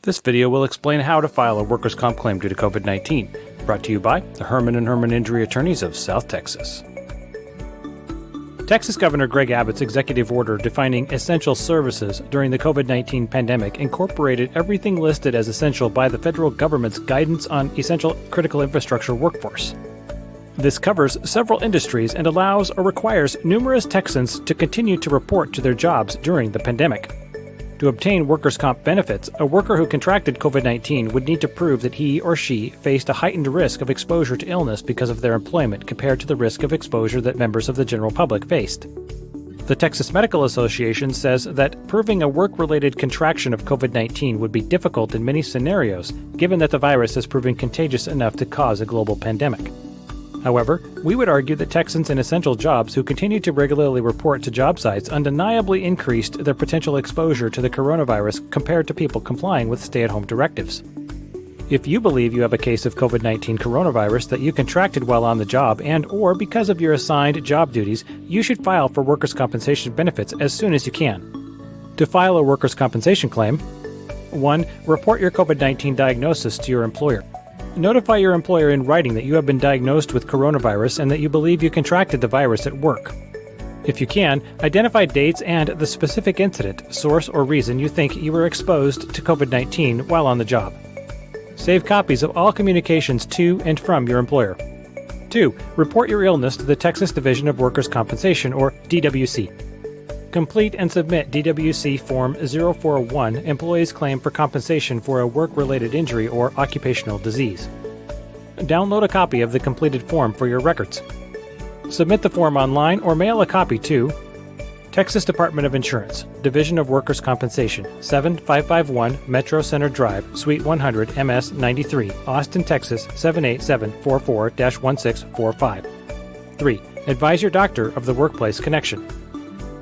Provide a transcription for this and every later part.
This video will explain how to file a workers' comp claim due to COVID-19, brought to you by the Herrman Herrman Injury Attorneys of South Texas. Texas Governor Greg Abbott's executive order defining essential services during the COVID-19 pandemic incorporated everything listed as essential by the federal government's guidance on essential critical infrastructure workforce. This covers several industries and allows or requires numerous Texans to continue to report to their jobs during the pandemic. To obtain workers' comp benefits, a worker who contracted COVID-19 would need to prove that he or she faced a heightened risk of exposure to illness because of their employment compared to the risk of exposure that members of the general public faced. The Texas Medical Association says that proving a work-related contraction of COVID-19 would be difficult in many scenarios, given that the virus has proven contagious enough to cause a global pandemic. However, we would argue that Texans in essential jobs who continue to regularly report to job sites undeniably increased their potential exposure to the coronavirus compared to people complying with stay-at-home directives. If you believe you have a case of COVID-19 coronavirus that you contracted while on the job and/or because of your assigned job duties, you should file for workers' compensation benefits as soon as you can. To file a workers' compensation claim, 1. Report your COVID-19 diagnosis to your employer. Notify your employer in writing that you have been diagnosed with coronavirus and that you believe you contracted the virus at work. If you can, identify dates and the specific incident, source, or reason you think you were exposed to COVID-19 while on the job. Save copies of all communications to and from your employer. 2. Report your illness to the Texas Division of Workers' Compensation, or DWC. Complete and submit DWC Form 041, Employee's Claim for Compensation for a Work-Related Injury or Occupational Disease. Download a copy of the completed form for your records. Submit the form online or mail a copy to Texas Department of Insurance, Division of Workers' Compensation, 7551 Metro Center Drive, Suite 100, MS 93, Austin, Texas 78744-1645. 3. Advise your doctor of the workplace connection.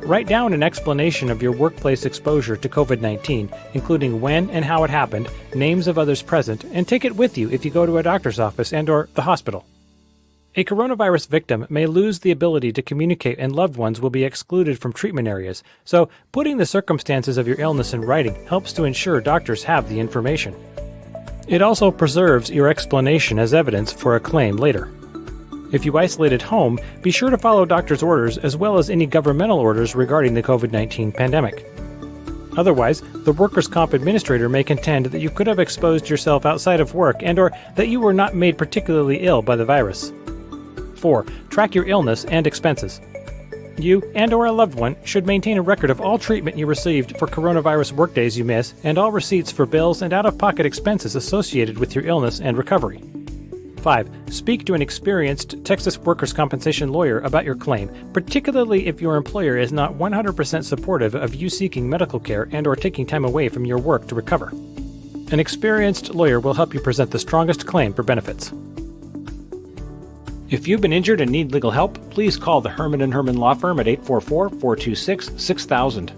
Write down an explanation of your workplace exposure to COVID-19, including when and how it happened, names of others present, and take it with you if you go to a doctor's office and/or the hospital. A coronavirus victim may lose the ability to communicate and loved ones will be excluded from treatment areas, so putting the circumstances of your illness in writing helps to ensure doctors have the information. It also preserves your explanation as evidence for a claim later. If you isolate at home, be sure to follow doctor's orders as well as any governmental orders regarding the COVID-19 pandemic. Otherwise, the workers' comp administrator may contend that you could have exposed yourself outside of work and/or that you were not made particularly ill by the virus. 4. Track your illness and expenses. You and/or a loved one should maintain a record of all treatment you received for coronavirus workdays you miss and all receipts for bills and out-of-pocket expenses associated with your illness and recovery. 5. Speak to an experienced Texas workers' compensation lawyer about your claim, particularly if your employer is not 100% supportive of you seeking medical care and/or taking time away from your work to recover. An experienced lawyer will help you present the strongest claim for benefits. If you've been injured and need legal help, please call the Herrman Herrman Law Firm at 844-426-6000.